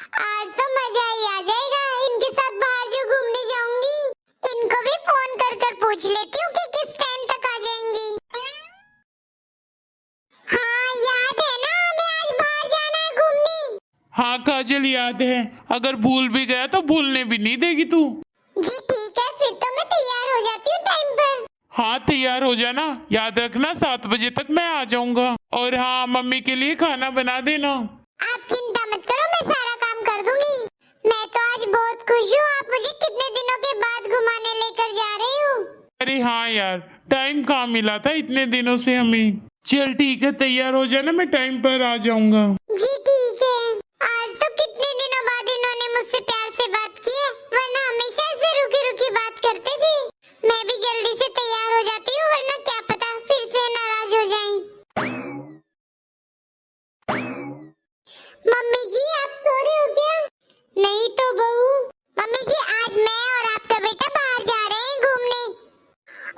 आज तो मजा ही आ जाएगा। इनके साथ बाहर जो घूमने जाऊंगी, इनको भी फोन कर कर पूछ लेती हूँ कि किस टाइम तक आ जाएंगी। हाँ, याद है ना हमें आज बाहर जाना है घूमने। हाँ काजल याद है, अगर भूल भी गया तो भूलने भी नहीं देगी तू। जी ठीक है, फिर तो मैं तैयार हो जाती हूँ टाइम पर। हाँ तैयार हो जाना, याद रखना 7 बजे तक मैं आ जाऊंगा। और हाँ मम्मी के लिए खाना बना देना। आप चिंता मत करो, मैं सारा काम कर दूंगी। मैं तो आज बहुत खुश हूँ, आप मुझे कितने दिनों के बाद घुमाने लेकर जा रहे हो। अरे हाँ यार, टाइम कहाँ मिला था इतने दिनों से हमें। चल ठीक है, तैयार हो जाना, मैं टाइम पर आ जाऊंगा। जी ठीक है। आज तो कितने दिनों बाद इन्होंने मुझसे प्यार से बात की है, वरना हमेशा ऐसे रुकी रुकी बात करते थे। मैं भी जल्दी से तैयार हो जाती हूँ, वरना क्या पता फिर से नाराज हो जाएं। मम्मी जी आप सो रहे हो क्या? नहीं तो बहू। मम्मी जी आज मैं और आपका बेटा बाहर जा रहे हैं घूमने,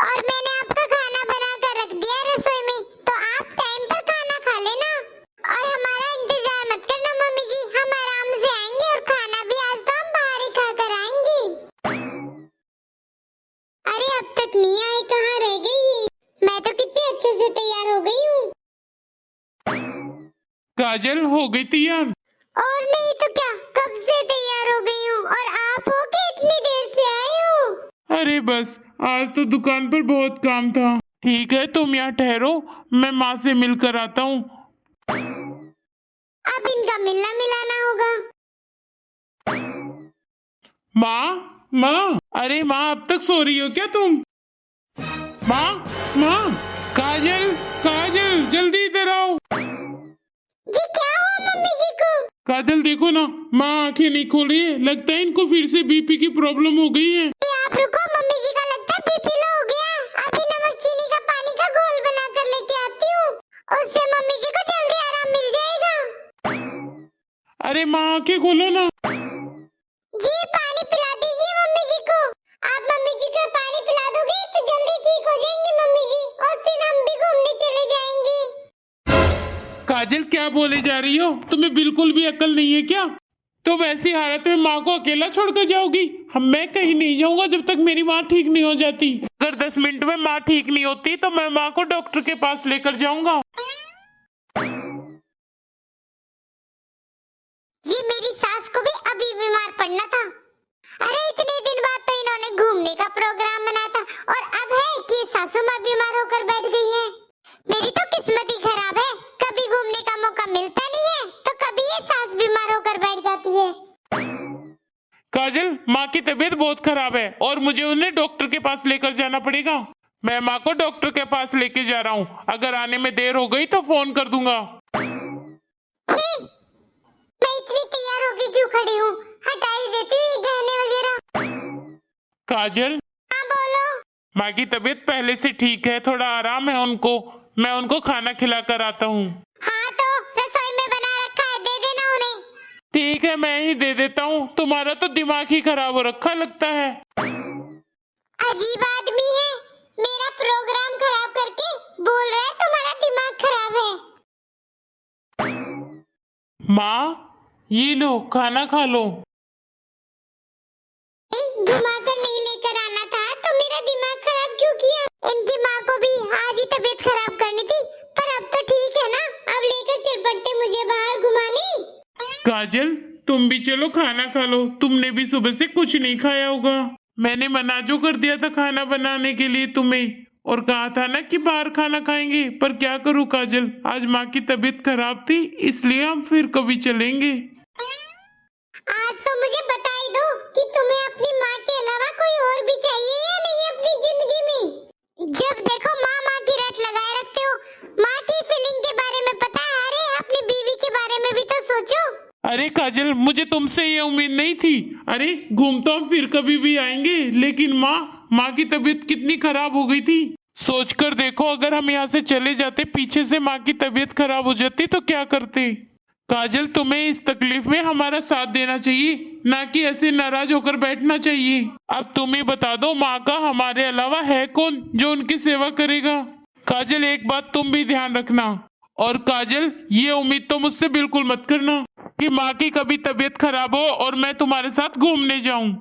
और मैंने आपका खाना बना कर रख दिया है रसोई में, तो आप टाइम पर खाना खा लेना और हमारा इंतजार मत करना। मम्मी जी हम आराम से आएंगे, और खाना भी आज तो हम बाहर ही खा कर आएंगे। अरे अब तक नहीं आए, कहाँ रह गई ये? मैं तो कितने अच्छे से तैयार हो गई हूँ। काजल हो गई तैयार? और नहीं तो क्या, कब से तैयार हो गई हूँ, और आप हो के इतनी देर से आए हो। अरे बस आज तो दुकान पर बहुत काम था। ठीक है तुम यहाँ ठहरो, मैं माँ से मिलकर आता हूँ। अब इनका मिलना मिलाना होगा। माँ माँ, अरे माँ अब तक सो रही हो क्या तुम? माँ माँ, काजल काजल जल्दी इधर आओ। जी क्या हुआ मम्मी जी को? काजल देखो ना, माँ आंखें नहीं खोल रही है, लगता है इनको फिर से बीपी की प्रॉब्लम हो गई है। आप रुको, मम्मी जी का लगता है बीपी लो हो गया। अभी नमक चीनी का पानी का घोल बना कर लेके आती हूँ, उससे मम्मी जी को जल्दी आराम मिल जाएगा। अरे माँ आंखें खोलो ना। जी पानी पिला दीजिए मम्मी जी को। आप मम्मी जी को पानी पिला दोगे तो जल्दी ठीक हो जाएंगे मम्मी जी, और फिर हम भी घूमने चले जाएंगे। काजल क्या बोले जा रही हो? तुम्हें बिल्कुल भी अकल नहीं है क्या? तुम ऐसी हालत में माँ को अकेला छोड़कर जाओगी? मैं कहीं नहीं जाऊंगा जब तक मेरी माँ ठीक नहीं हो जाती। अगर 10 मिनट में माँ ठीक नहीं होती तो मैं माँ को डॉक्टर के पास लेकर जाऊंगा। ये मेरी सास को भी अभी बीमार पड़ना था। अरे इतने दिन बाद तो इन्होंने घूमने का प्रोग्राम बनाया था, और अब है कि सासू माँ बीमार होकर बैठ गई है। मेरी तो किस्मत ही खराब है, कभी घूमने का मौका मिलता नहीं है तो कभी ये सास बीमार होकर बैठ जाती है। काजल माँ की तबीयत बहुत खराब है और मुझे उन्हें डॉक्टर के पास लेकर जाना पड़ेगा। मैं माँ को डॉक्टर के पास लेके जा रहा हूँ, अगर आने में देर हो गई तो फोन कर दूंगा। मैं इतनी तैयार होके क्यों खड़ी हूँ? हटा ही देती हूँ ये गहने वगैरह। काजल हाँ बोलो। माँ की तबीयत पहले से ठीक है, थोड़ा आराम है उनको, मैं उनको खाना खिला कर आता हूँ। हाँ तो रसोई में बना रखा है, दे देना उन्हें। ठीक है मैं ही दे देता हूँ, तुम्हारा तो दिमाग ही खराब हो रखा लगता है। अजीब आदमी है, मेरा प्रोग्राम खराब करके बोल रहा है तुम्हारा दिमाग खराब है। माँ ये लो खाना खा लो। घुमाकर नहीं लेकर आना था तो मेरा दिमाग खराब क्यों किया? इनकी माँ को भी आज ही तबीयत खराब करनी थी, पर अब तो ठीक है ना, अब लेकर चल पड़ते मुझे बाहर घुमाने। काजल तुम भी चलो खाना खा लो, तुमने भी सुबह से कुछ नहीं खाया होगा। मैंने मना जो कर दिया था खाना बनाने के लिए तुम्हें, और कहा था ना कि बाहर खाना खाएंगे, पर क्या करूँ काजल, आज माँ की तबीयत खराब थी इसलिए हम फिर कभी चलेंगे। आज तो मुझे बता ही दो कि तुम्हें अपनी माँ के अलावा कोई और भी चाहिए या नहीं अपनी जिंदगी में। जब देखो माँ माँ की रट लगाए रखते हो। माँ की फीलिंग के बारे में पता है? अरे अपनी बीवी के बारे में भी तो सोचो। अरे काजल मुझे तुमसे ये उम्मीद नहीं थी। अरे घूम तो हम फिर कभी भी आएंगे, लेकिन माँ की तबीयत कितनी खराब हो गई थी। सोच कर देखो, अगर हम यहाँ से चले जाते, पीछे से माँ की तबीयत खराब हो जाती तो क्या करते। काजल तुम्हें इस तकलीफ में हमारा साथ देना चाहिए, ना कि ऐसे नाराज होकर बैठना चाहिए। अब तुम ही बता दो, माँ का हमारे अलावा है कौन जो उनकी सेवा करेगा। काजल एक बात तुम भी ध्यान रखना, और काजल ये उम्मीद तो मुझसे बिल्कुल मत करना कि माँ की कभी तबीयत खराब हो और मैं तुम्हारे साथ घूमने जाऊं।